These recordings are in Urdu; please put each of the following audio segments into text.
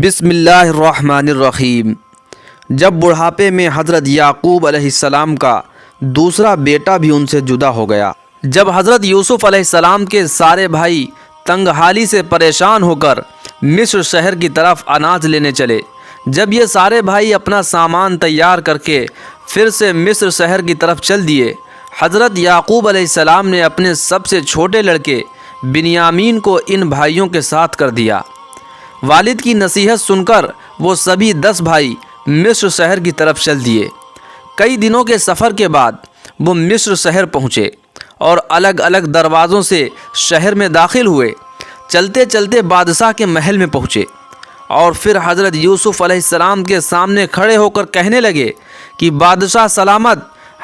بسم اللہ الرحمن الرحیم۔ جب بڑھاپے میں حضرت یعقوب علیہ السلام کا دوسرا بیٹا بھی ان سے جدا ہو گیا، جب حضرت یوسف علیہ السلام کے سارے بھائی تنگ حالی سے پریشان ہو کر مصر شہر کی طرف اناج لینے چلے، جب یہ سارے بھائی اپنا سامان تیار کر کے پھر سے مصر شہر کی طرف چل دیے، حضرت یعقوب علیہ السلام نے اپنے سب سے چھوٹے لڑکے بنیامین کو ان بھائیوں کے ساتھ کر دیا۔ والد کی نصیحت سن کر وہ سبھی 10 بھائی مصر شہر کی طرف چل دیے۔ کئی دنوں کے سفر کے بعد وہ مصر شہر پہنچے اور الگ الگ دروازوں سے شہر میں داخل ہوئے۔ چلتے چلتے بادشاہ کے محل میں پہنچے اور پھر حضرت یوسف علیہ السلام کے سامنے کھڑے ہو کر کہنے لگے کہ بادشاہ سلامت،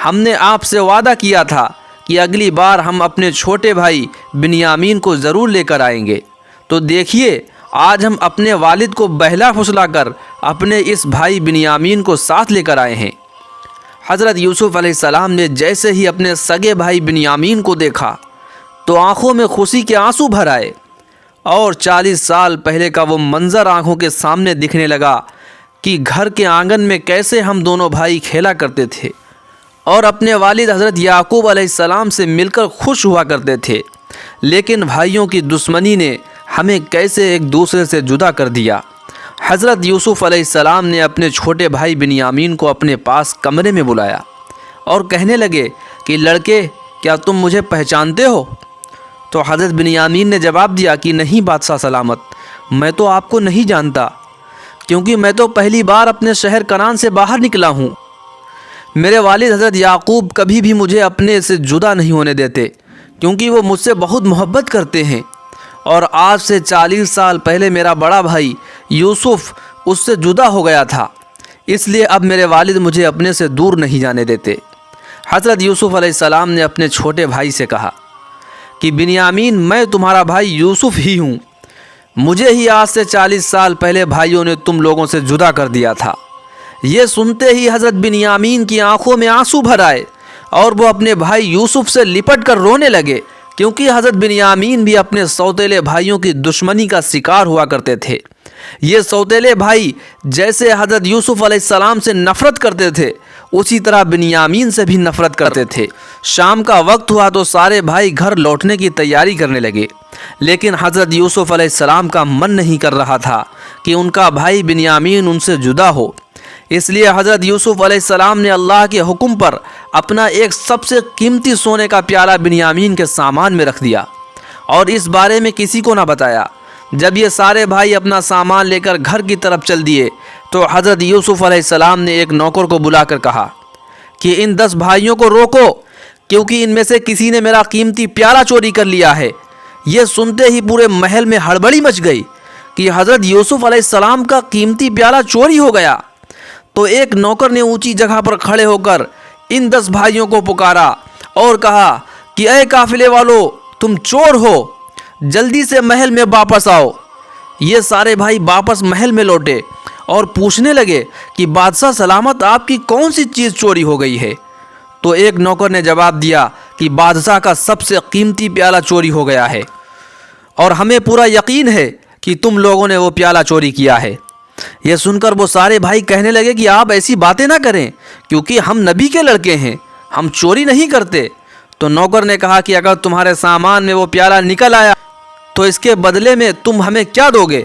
ہم نے آپ سے وعدہ کیا تھا کہ اگلی بار ہم اپنے چھوٹے بھائی بنیامین کو ضرور لے کر آئیں گے، تو دیکھیے آج ہم اپنے والد کو بہلا پھسلا کر اپنے اس بھائی بنیامین کو ساتھ لے کر آئے ہیں۔ حضرت یوسف علیہ السلام نے جیسے ہی اپنے سگے بھائی بنیامین کو دیکھا تو آنکھوں میں خوشی کے آنسو بھر آئے، اور 40 سال پہلے کا وہ منظر آنکھوں کے سامنے دکھنے لگا کہ گھر کے آنگن میں کیسے ہم دونوں بھائی کھیلا کرتے تھے اور اپنے والد حضرت یعقوب علیہ السلام سے مل کر خوش ہوا کرتے تھے، لیکن بھائیوں کی دشمنی نے ہمیں کیسے ایک دوسرے سے جدا کر دیا۔ حضرت یوسف علیہ السلام نے اپنے چھوٹے بھائی بنیامین کو اپنے پاس کمرے میں بلایا اور کہنے لگے کہ لڑکے، کیا تم مجھے پہچانتے ہو؟ تو حضرت بنیامین نے جواب دیا کہ نہیں بادشاہ سلامت، میں تو آپ کو نہیں جانتا، کیونکہ میں تو پہلی بار اپنے شہر کنعان سے باہر نکلا ہوں۔ میرے والد حضرت یعقوب کبھی بھی مجھے اپنے سے جدا نہیں ہونے دیتے، کیونکہ وہ مجھ سے بہت محبت کرتے ہیں، اور آج سے 40 سال پہلے میرا بڑا بھائی یوسف اس سے جدا ہو گیا تھا، اس لیے اب میرے والد مجھے اپنے سے دور نہیں جانے دیتے۔ حضرت یوسف علیہ السلام نے اپنے چھوٹے بھائی سے کہا کہ بنیامین، میں تمہارا بھائی یوسف ہی ہوں، مجھے ہی آج سے 40 سال پہلے بھائیوں نے تم لوگوں سے جدا کر دیا تھا۔ یہ سنتے ہی حضرت بنیامین کی آنکھوں میں آنسو بھر آئے اور وہ اپنے بھائی یوسف سے لپٹ کر رونے لگے، کیونکہ حضرت بنیامین بھی اپنے سوتیلے بھائیوں کی دشمنی کا شکار ہوا کرتے تھے۔ یہ سوتیلے بھائی جیسے حضرت یوسف علیہ السلام سے نفرت کرتے تھے، اسی طرح بنیامین سے بھی نفرت کرتے تھے۔ شام کا وقت ہوا تو سارے بھائی گھر لوٹنے کی تیاری کرنے لگے، لیکن حضرت یوسف علیہ السلام کا من نہیں کر رہا تھا کہ ان کا بھائی بنیامین ان سے جدا ہو، اس لیے حضرت یوسف علیہ السلام نے اللہ کے حکم پر اپنا ایک سب سے قیمتی سونے کا پیالہ بنیامین کے سامان میں رکھ دیا اور اس بارے میں کسی کو نہ بتایا۔ جب یہ سارے بھائی اپنا سامان لے کر گھر کی طرف چل دیے تو حضرت یوسف علیہ السلام نے ایک نوکر کو بلا کر کہا کہ ان 10 بھائیوں کو روکو، کیونکہ ان میں سے کسی نے میرا قیمتی پیالہ چوری کر لیا ہے۔ یہ سنتے ہی پورے محل میں ہڑبڑی مچ گئی کہ حضرت یوسف علیہ السلام کا قیمتی پیالہ چوری ہو گیا۔ تو ایک نوکر نے اونچی جگہ پر کھڑے ہو کر ان 10 بھائیوں کو پکارا اور کہا کہ اے قافلے والو، تم چور ہو، جلدی سے محل میں واپس آؤ۔ یہ سارے بھائی واپس محل میں لوٹے اور پوچھنے لگے کہ بادشاہ سلامت، آپ کی کون سی چیز چوری ہو گئی ہے؟ تو ایک نوکر نے جواب دیا کہ بادشاہ کا سب سے قیمتی پیالہ چوری ہو گیا ہے، اور ہمیں پورا یقین ہے کہ تم لوگوں نے وہ پیالہ چوری کیا ہے۔ یہ سن کر وہ سارے بھائی کہنے لگے کہ آپ ایسی باتیں نہ کریں، کیونکہ ہم نبی کے لڑکے ہیں، ہم چوری نہیں کرتے۔ تو نوکر نے کہا کہ اگر تمہارے سامان میں وہ پیالہ نکل آیا تو اس کے بدلے میں تم ہمیں کیا دو گے؟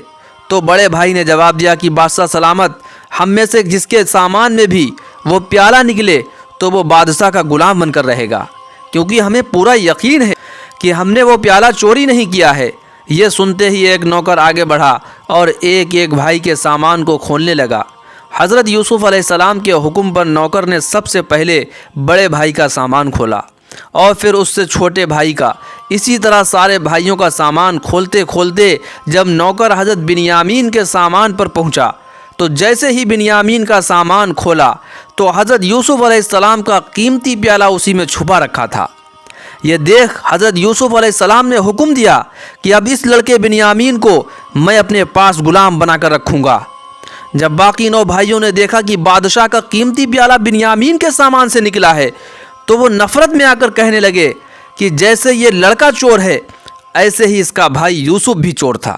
تو بڑے بھائی نے جواب دیا کہ بادشاہ سلامت، ہم میں سے جس کے سامان میں بھی وہ پیالہ نکلے تو وہ بادشاہ کا غلام بن کر رہے گا، کیونکہ ہمیں پورا یقین ہے کہ ہم نے وہ پیالہ چوری نہیں کیا ہے۔ یہ سنتے ہی ایک نوکر آگے بڑھا اور ایک ایک بھائی کے سامان کو کھولنے لگا۔ حضرت یوسف علیہ السلام کے حکم پر نوکر نے سب سے پہلے بڑے بھائی کا سامان کھولا اور پھر اس سے چھوٹے بھائی کا، اسی طرح سارے بھائیوں کا سامان کھولتے کھولتے جب نوکر حضرت بنیامین کے سامان پر پہنچا تو جیسے ہی بنیامین کا سامان کھولا تو حضرت یوسف علیہ السلام کا قیمتی پیالہ اسی میں چھپا رکھا تھا۔ یہ دیکھ حضرت یوسف علیہ السلام نے حکم دیا کہ اب اس لڑکے بنیامین کو میں اپنے پاس غلام بنا کر رکھوں گا۔ جب باقی 9 بھائیوں نے دیکھا کہ بادشاہ کا قیمتی پیالہ بنیامین کے سامان سے نکلا ہے تو وہ نفرت میں آ کر کہنے لگے کہ جیسے یہ لڑکا چور ہے ایسے ہی اس کا بھائی یوسف بھی چور تھا۔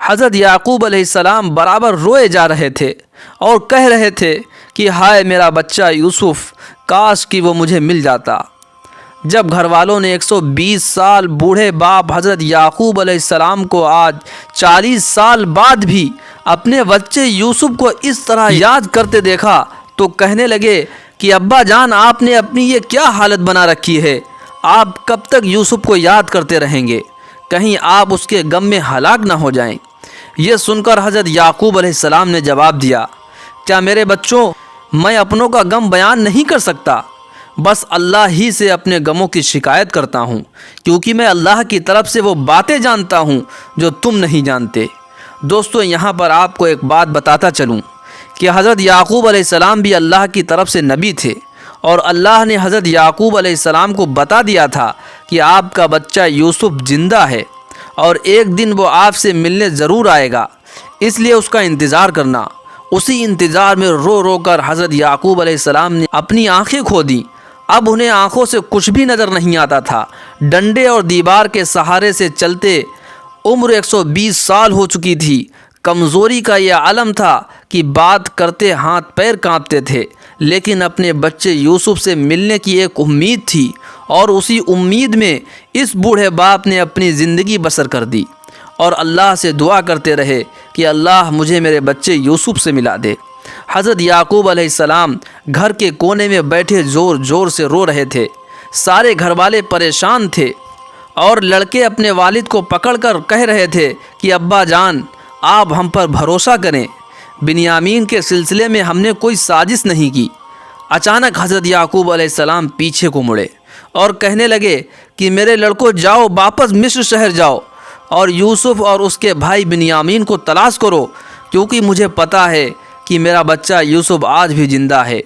حضرت یعقوب علیہ السلام برابر روئے جا رہے تھے اور کہہ رہے تھے کہ ہائے میرا بچہ یوسف، کاش کہ وہ مجھے مل جاتا۔ جب گھر والوں نے 120 سال بوڑھے باپ حضرت یعقوب علیہ السلام کو آج 40 سال بعد بھی اپنے بچے یوسف کو اس طرح یاد کرتے دیکھا تو کہنے لگے کہ ابا جان، آپ نے اپنی یہ کیا حالت بنا رکھی ہے؟ آپ کب تک یوسف کو یاد کرتے رہیں گے؟ کہیں آپ اس کے غم میں ہلاک نہ ہو جائیں۔ یہ سن کر حضرت یعقوب علیہ السلام نے جواب دیا، کیا میرے بچوں، میں اپنوں کا غم بیان نہیں کر سکتا، بس اللہ ہی سے اپنے غموں کی شکایت کرتا ہوں، کیونکہ میں اللہ کی طرف سے وہ باتیں جانتا ہوں جو تم نہیں جانتے۔ دوستو، یہاں پر آپ کو ایک بات بتاتا چلوں کہ حضرت یعقوب علیہ السلام بھی اللہ کی طرف سے نبی تھے، اور اللہ نے حضرت یعقوب علیہ السلام کو بتا دیا تھا کہ آپ کا بچہ یوسف زندہ ہے اور ایک دن وہ آپ سے ملنے ضرور آئے گا، اس لیے اس کا انتظار کرنا۔ اسی انتظار میں رو رو کر حضرت یعقوب علیہ السلام نے اپنی آنکھیں کھو دیں۔ اب انہیں آنکھوں سے کچھ بھی نظر نہیں آتا تھا۔ ڈنڈے اور دیوار کے سہارے سے چلتے عمر 120 سال ہو چکی تھی۔ کمزوری کا یہ عالم تھا کہ بات کرتے ہاتھ پیر کانپتے تھے، لیکن اپنے بچے یوسف سے ملنے کی ایک امید تھی، اور اسی امید میں اس بوڑھے باپ نے اپنی زندگی بسر کر دی اور اللہ سے دعا کرتے رہے کہ اللہ مجھے میرے بچے یوسف سے ملا دے۔ حضرت یعقوب علیہ السلام گھر کے کونے میں بیٹھے زور زور سے رو رہے تھے۔ سارے گھر والے پریشان تھے اور لڑکے اپنے والد کو پکڑ کر کہہ رہے تھے کہ ابا جان، آپ ہم پر بھروسہ کریں، بنیامین کے سلسلے میں ہم نے کوئی سازش نہیں کی۔ اچانک حضرت یعقوب علیہ السلام پیچھے کو مڑے اور کہنے لگے کہ میرے لڑکوں، جاؤ واپس مصر شہر جاؤ اور یوسف اور اس کے بھائی بنیامین کو تلاش کرو، کیونکہ مجھے پتہ ہے کہ میرا بچہ یوسف آج بھی زندہ ہے،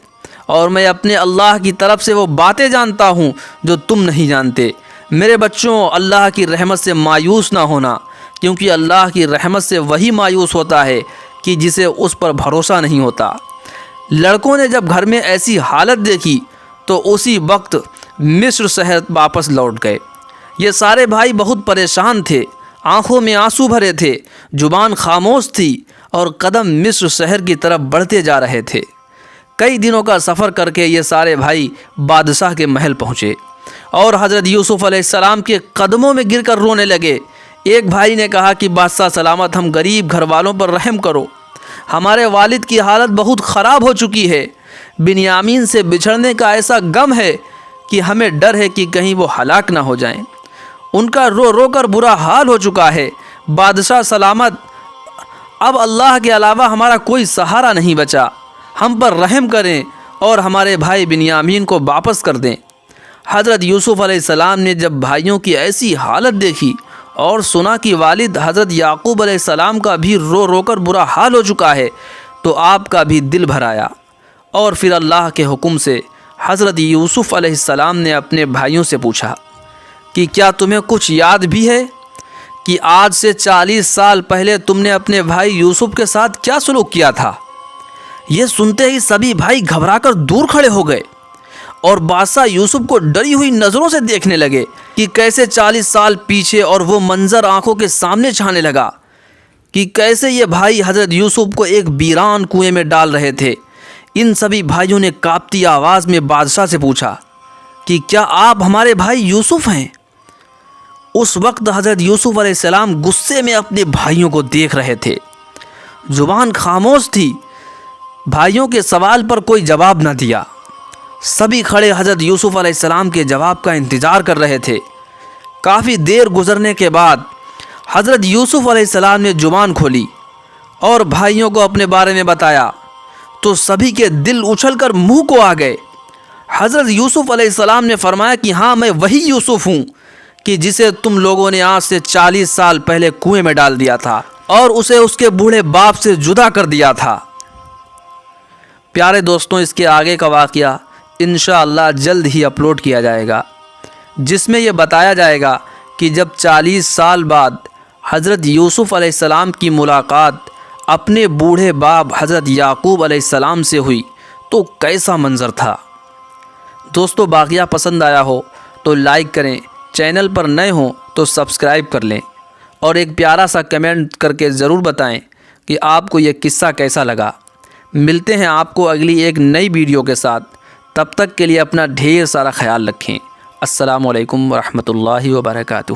اور میں اپنے اللہ کی طرف سے وہ باتیں جانتا ہوں جو تم نہیں جانتے۔ میرے بچوں، اللہ کی رحمت سے مایوس نہ ہونا، کیونکہ اللہ کی رحمت سے وہی مایوس ہوتا ہے کہ جسے اس پر بھروسہ نہیں ہوتا۔ لڑکوں نے جب گھر میں ایسی حالت دیکھی تو اسی وقت مصر شہر واپس لوٹ گئے۔ یہ سارے بھائی بہت پریشان تھے، آنکھوں میں آنسو بھرے تھے، زبان خاموش تھی اور قدم مصر شہر کی طرف بڑھتے جا رہے تھے۔ کئی دنوں کا سفر کر کے یہ سارے بھائی بادشاہ کے محل پہنچے اور حضرت یوسف علیہ السلام کے قدموں میں گر کر رونے لگے۔ ایک بھائی نے کہا کہ بادشاہ سلامت، ہم غریب گھر والوں پر رحم کرو، ہمارے والد کی حالت بہت خراب ہو چکی ہے، بنیامین سے بچھڑنے کا ایسا غم ہے کہ ہمیں ڈر ہے کہ کہیں وہ ہلاک نہ ہو جائیں، ان کا رو رو کر برا حال ہو چکا ہے۔ بادشاہ سلامت، اب اللہ کے علاوہ ہمارا کوئی سہارا نہیں بچا، ہم پر رحم کریں اور ہمارے بھائی بنیامین کو واپس کر دیں۔ حضرت یوسف علیہ السلام نے جب بھائیوں کی ایسی حالت دیکھی اور سنا کہ والد حضرت یعقوب علیہ السلام کا بھی رو رو کر برا حال ہو چکا ہے تو آپ کا بھی دل بھر آیا، اور پھر اللہ کے حکم سے حضرت یوسف علیہ السلام نے اپنے بھائیوں سے پوچھا کہ کیا تمہیں کچھ یاد بھی ہے کہ آج سے 40 سال پہلے تم نے اپنے بھائی یوسف کے ساتھ کیا سلوک کیا تھا؟ یہ سنتے ہی سبھی بھائی گھبرا کر دور کھڑے ہو گئے اور بادشاہ یوسف کو ڈری ہوئی نظروں سے دیکھنے لگے کہ کیسے 40 سال پیچھے، اور وہ منظر آنکھوں کے سامنے چھانے لگا کہ کیسے یہ بھائی حضرت یوسف کو ایک ویران کنویں میں ڈال رہے تھے۔ ان سبھی بھائیوں نے کانپتی آواز میں بادشاہ سے پوچھا کہ کیا آپ ہمارے بھائی یوسف ہیں؟ اس وقت حضرت یوسف علیہ السلام غصے میں اپنے بھائیوں کو دیکھ رہے تھے، زبان خاموش تھی، بھائیوں کے سوال پر کوئی جواب نہ دیا۔ سبھی کھڑے حضرت یوسف علیہ السلام کے جواب کا انتظار کر رہے تھے۔ کافی دیر گزرنے کے بعد حضرت یوسف علیہ السلام نے زبان کھولی اور بھائیوں کو اپنے بارے میں بتایا تو سبھی کے دل اچھل کر منہ کو آ گئے۔ حضرت یوسف علیہ السلام نے فرمایا کہ ہاں، میں وہی یوسف ہوں کہ جسے تم لوگوں نے آج سے 40 سال پہلے کنویں میں ڈال دیا تھا اور اسے اس کے بوڑھے باپ سے جدا کر دیا تھا۔ پیارے دوستوں، اس کے آگے کا واقعہ انشاءاللہ جلد ہی اپلوڈ کیا جائے گا، جس میں یہ بتایا جائے گا کہ جب 40 سال بعد حضرت یوسف علیہ السلام کی ملاقات اپنے بوڑھے باپ حضرت یعقوب علیہ السلام سے ہوئی تو کیسا منظر تھا۔ دوستو، واقعہ پسند آیا ہو تو لائک کریں، چینل پر نئے ہوں تو سبسکرائب کر لیں اور ایک پیارا سا کمنٹ کر کے ضرور بتائیں کہ آپ کو یہ قصہ کیسا لگا۔ ملتے ہیں آپ کو اگلی ایک نئی ویڈیو کے ساتھ، تب تک کے لیے اپنا ڈھیر سارا خیال رکھیں۔ السلام علیکم ورحمۃ اللہ وبرکاتہ۔